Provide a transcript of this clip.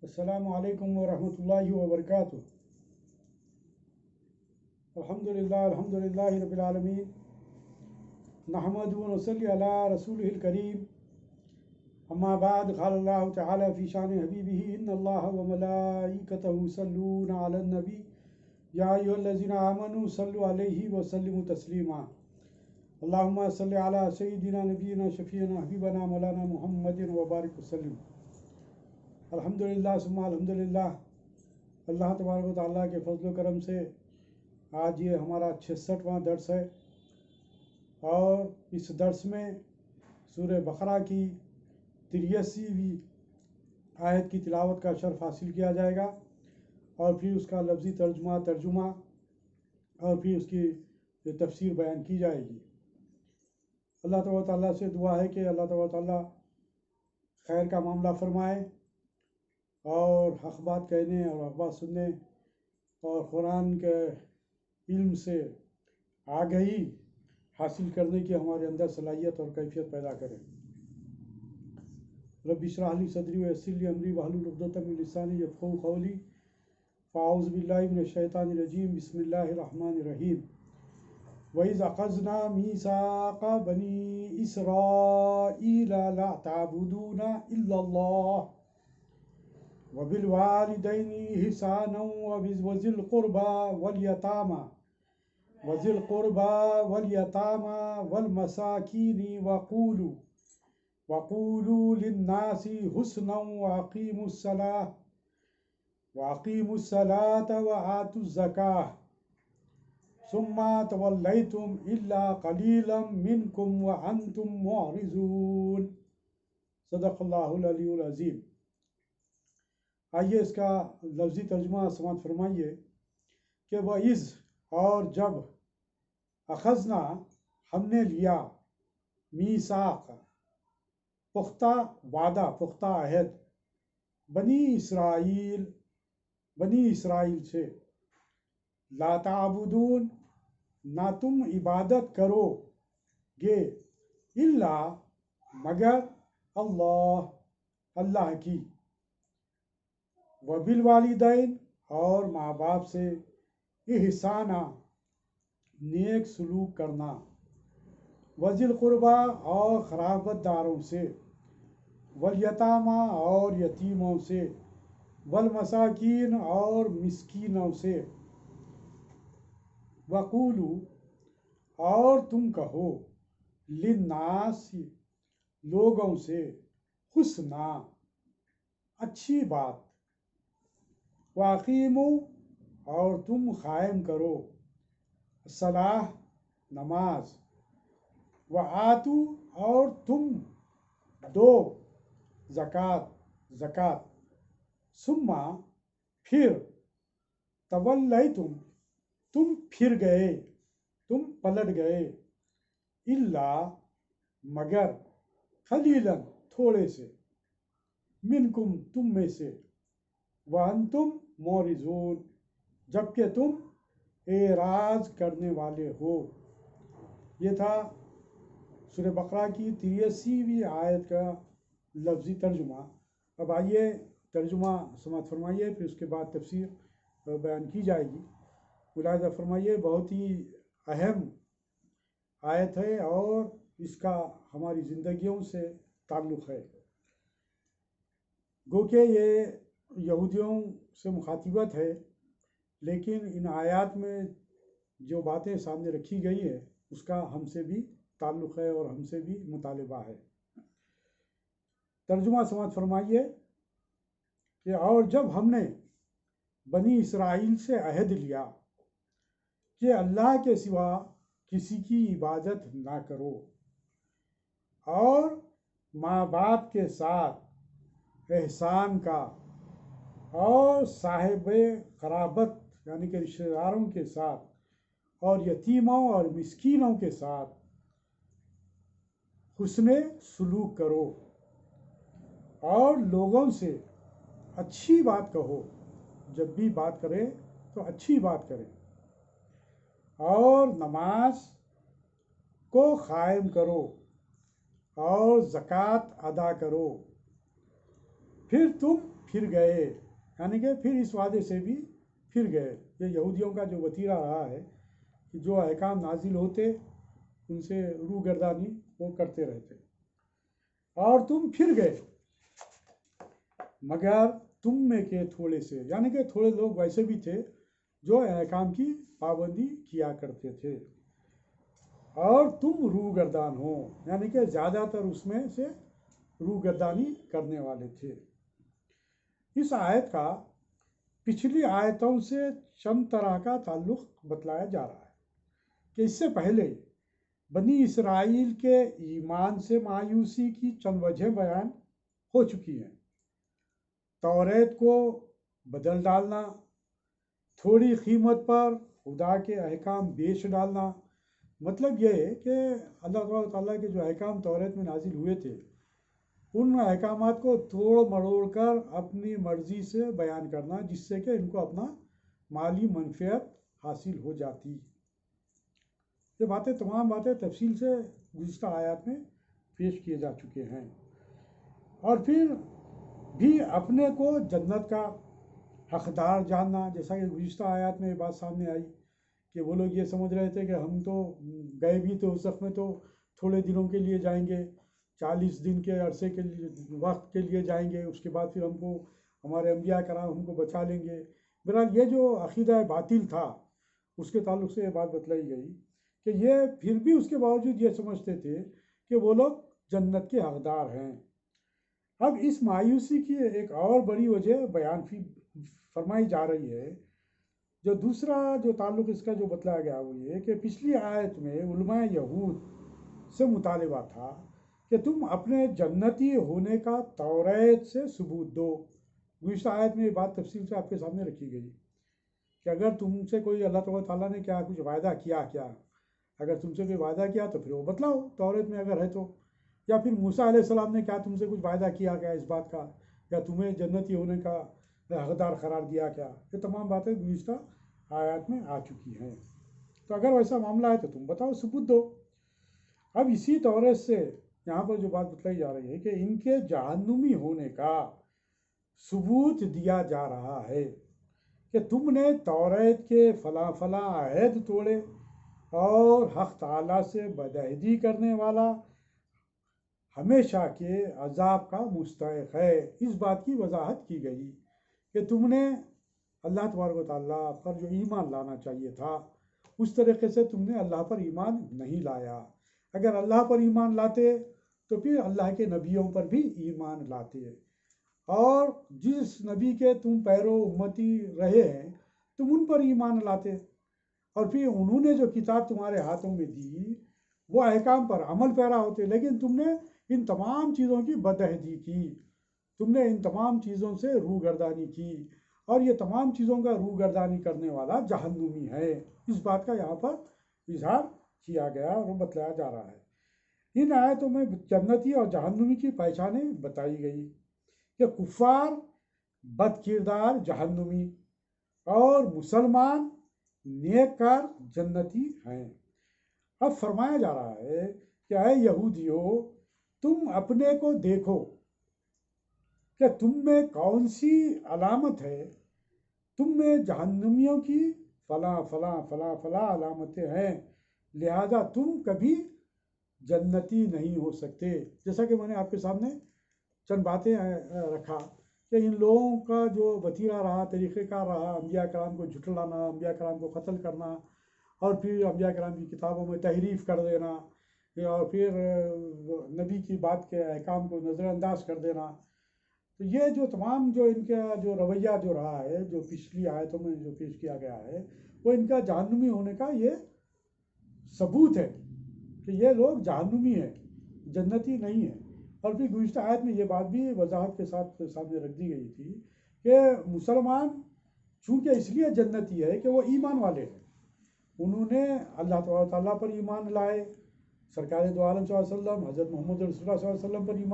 السلام علیکم ورحمۃ اللہ وبرکاتہ۔ الحمدللہ رب العالمین، نحمد و نصلی علی رسولہ الکریم، اما بعد، قال اللہ تعالی فی شان حبیبہ ان اللہ وملائکتہ یصلون علی النبی یا ایھا الذین آمنوا صلوا علیہ وسلموا تسلیما۔ اللہم صلی علی سیدنا نبینا شفیعنا حبیبنا مولانا محمد وبارک وسلم۔ الحمدللہ ثم الحمدللہ، اللہ تبارک و تعالیٰ کے فضل و کرم سے آج یہ ہمارا 66واں درس ہے، اور اس درس میں سورہ بقرہ کی 83ویں آیت کی تلاوت کا شرف حاصل کیا جائے گا، اور پھر اس کا لفظی ترجمہ اور پھر اس کی تفسیر بیان کی جائے گی۔ اللہ تبارک و تعالیٰ سے دعا ہے کہ اللہ تبارک و تعالیٰ خیر کا معاملہ فرمائے، اور حق بات کہنے اور حق بات سننے اور قرآن کے علم سے آگہی حاصل کرنے کی ہمارے اندر صلاحیت اور کیفیت پیدا کرے۔ رب اشرح لی صدری ویسر لی امری واحلل عقدۃ من لسانی یفقہوا قولی۔ فاعوذ باللہ من الشیطان الرجیم، بسم اللہ الرحمن الرحیم۔ وَإِذْ أَخَذْنَا مِيثَاقَ بَنِي إِسْرَائِيلَ لَا تَعْبُدُونَ إِلَّا اللَّهَ وَبِالْوَالِدَيْنِ إِحْسَانًا وَذِي الْقُرْبَى وَالْيَتَامَى وَالْمَسَاكِينِ وَقُولُوا لِلنَّاسِ حُسْنًا وَأَقِيمُوا الصَّلَاةَ وَآتُوا الزَّكَاةَ ثُمَّ تَوَلَّيْتُمْ إِلَّا قَلِيلًا مِّنكُمْ وَأَنْتُمْ مُعْرِضُونَ۔ صدق اللہ العلی العظیم۔ آئیے اس کا لفظی ترجمہ سماعت فرمائیے کہ وَإِذْ، اور جب، اخذنا، ہم نے لیا، میثاق، پختہ وعدہ، پختہ عہد، بنی اسرائیل سے، لا تعبدون، نہ تم عبادت کرو گے، الا، مگر، اللہ کی، وبالوالدین، اور ماں باپ سے، احسانہ، نیک سلوک کرنا، وذی القربیٰ، اور قرابت داروں سے، والیتامى، اور یتیموں سے، والمساکین، اور مسکینوں سے، وقولوا، اور تم کہو، للناس، لوگوں سے، حسنا، اچھی بات، واقیموا، اور تم قائم کرو، الصلاۃ، نماز، وآتوا، اور تم دو، زکوٰۃ، ثم، پھر، تولیتم، تم پھر گئے، تم پلٹ گئے، الا، مگر، قلیلاً، تھوڑے سے، منکم، تم میں سے، وانتم معرضون، جبکہ تم اعراض کرنے والے ہو۔ یہ تھا سورہ بقرہ کی 83ویں آیت کا لفظی ترجمہ۔ اب آئیے ترجمہ سماعت فرمائیے، پھر اس کے بعد تفسیر بیان کی جائے گی۔ ملاحظہ فرمائیے، بہت ہی اہم آیت ہے اور اس کا ہماری زندگیوں سے تعلق ہے، گو کہ یہ یہودیوں سے مخاطبت ہے، لیکن ان آیات میں جو باتیں سامنے رکھی گئی ہے اس کا ہم سے بھی تعلق ہے اور ہم سے بھی مطالبہ ہے۔ ترجمہ سماعت فرمائیے کہ اور جب ہم نے بنی اسرائیل سے عہد لیا کہ اللہ کے سوا کسی کی عبادت نہ کرو، اور ماں باپ کے ساتھ احسان کا، اور صاحب قرابت یعنی کہ رشتہ داروں کے ساتھ، اور یتیموں اور مسکینوں کے ساتھ حسن سلوک کرو، اور لوگوں سے اچھی بات کہو، جب بھی بات کرے تو اچھی بات کرے، اور نماز کو قائم کرو، اور زکوٰۃ ادا کرو، پھر تم پھر گئے، یعنی کہ پھر اس وعدے سے بھی پھر گئے. یہ یہودیوں کا جو وتیرہ رہا ہے کہ جو احکام نازل ہوتے ان سے روگردانی وہ کرتے رہتے. اور تم پھر گئے مگر تم میں کے تھوڑے سے، یعنی کہ تھوڑے لوگ ویسے بھی تھے جو احکام کی پابندی کیا کرتے تھے، اور تم روگردان ہو، یعنی کہ زیادہ تر اس میں سے روگردانی کرنے والے تھے. اس آیت کا پچھلی آیتوں سے چند طرح کا تعلق بتلایا جا رہا ہے کہ اس سے پہلے بنی اسرائیل کے ایمان سے مایوسی کی چند وجہ بیان ہو چکی ہیں. توریت کو بدل ڈالنا، تھوڑی قیمت پر خدا کے احکام بیچ ڈالنا. مطلب یہ ہے کہ اللہ تعالیٰ کے جو احکام توریت میں نازل ہوئے تھے ان احکامات کو توڑ مڑوڑ کر اپنی مرضی سے بیان کرنا، جس سے کہ ان کو اپنا مالی منفعت حاصل ہو جاتی. یہ تمام باتیں تفصیل سے گزشتہ آیات میں پیش کیے جا چکے ہیں. اور پھر بھی اپنے کو جنت کا حقدار جاننا، جیسا کہ گزشتہ آیات میں یہ بات سامنے آئی کہ وہ لوگ یہ سمجھ رہے تھے کہ ہم تو گئے بھی تو اس وقت میں تو تھوڑے دنوں کے لیے جائیں گے، 40 دن کے عرصے کے لیے وقت کے لیے جائیں گے، اس کے بعد پھر ہم کو ہمارے انبیاء کرام ہم کو بچا لیں گے. بہرحال یہ جو عقیدہ باطل تھا اس کے تعلق سے یہ بات بتلائی گئی کہ یہ پھر بھی اس کے باوجود یہ سمجھتے تھے کہ وہ لوگ جنت کے حقدار ہیں. اب اس مایوسی کی ایک اور بڑی وجہ بیان فرمائی جا رہی ہے. جو دوسرا جو تعلق اس کا جو بتلایا گیا وہ یہ کہ پچھلی آیت میں علماء یہود سے مطالبہ تھا کہ تم اپنے جنتی ہونے کا توریت سے ثبوت دو. گزشتہ آیت میں یہ بات تفصیل سے آپ کے سامنے رکھی گئی کہ اگر تم سے کوئی اللہ تعالیٰ نے کیا کچھ وعدہ کیا، اگر تم سے کوئی وعدہ کیا تو پھر وہ بتلاؤ توریت میں اگر ہے تو، یا پھر موسیٰ علیہ السلام نے کیا تم سے کچھ وعدہ کیا اس بات کا، یا تمہیں جنتی ہونے کا حقدار قرار دیا کیا. یہ تمام باتیں گزشتہ آیات میں آ چکی ہیں. تو اگر ویسا معاملہ ہے تو تم بتاؤ، ثبوت دو. اب اسی توریت سے یہاں پر جو بات بتلائی جا رہی ہے کہ ان کے جہنمی ہونے کا ثبوت دیا جا رہا ہے کہ تم نے توریت کے فلاں فلاں عہد توڑے اور حق تعالیٰ سے بدعہدی کرنے والا ہمیشہ کے عذاب کا مستحق ہے. اس بات کی وضاحت کی گئی کہ تم نے اللہ تبارک و تعالیٰ پر جو ایمان لانا چاہیے تھا اس طریقے سے تم نے اللہ پر ایمان نہیں لایا. اگر اللہ پر ایمان لاتے تو پھر اللہ کے نبیوں پر بھی ایمان لاتے، اور جس نبی کے تم پیرو امتی رہے ہیں تم ان پر ایمان لاتے، اور پھر انہوں نے جو کتاب تمہارے ہاتھوں میں دی وہ احکام پر عمل پیرا ہوتے. لیکن تم نے ان تمام چیزوں کی بدعہدی کی، تم نے ان تمام چیزوں سے روگردانی کی، اور یہ تمام چیزوں کا روگردانی کرنے والا جہنمی ہے. اس بات کا یہاں پر اظہار کیا گیا اور بتلایا جا رہا ہے. ان آیتوں میں جنتی اور جہنمی کی پہچانیں بتائی گئی کہ کفار بد کردار جہنمی اور مسلمان نیک کار جنتی ہیں. اب فرمایا جا رہا ہے کہ اے یہودیو، تم اپنے کو دیکھو کہ تم میں کون سی علامت ہے. تم میں جہنمیوں کی فلاں فلاں فلاں فلاں علامتیں ہیں، لہذا تم کبھی جنتی نہیں ہو سکتے. جیسا کہ میں نے آپ کے سامنے چند باتیں رکھا کہ ان لوگوں کا جو وتیرہ رہا، طریقہ کار رہا، انبیاء کرام کو جھٹلانا، انبیاء کرام کو قتل کرنا، اور پھر انبیاء کرام کی کتابوں میں تحریف کر دینا، اور پھر نبی کی بات کے احکام کو نظر انداز کر دینا. تو یہ جو تمام جو ان کا جو رویہ جو رہا ہے، جو پچھلی آیتوں میں جو پیش کیا گیا ہے، وہ ان کا جہنمی ہونے کا یہ ثبوت ہے کہ یہ لوگ جہنمی ہیں، جنتی نہیں ہیں. اور پھر گزشتہ آیت میں یہ بات بھی وضاحت کے ساتھ سامنے رکھ دی گئی تھی کہ مسلمان چونکہ اس لیے جنتی ہے کہ وہ ایمان والے ہیں، انہوں نے اللہ تعالیٰ پر ایمان لائے، سرکار دو عالم صلی اللہ علیہ وسلم حضرت محمد رسول اللہ صلی اللہ علیہ وسلم پر ایمان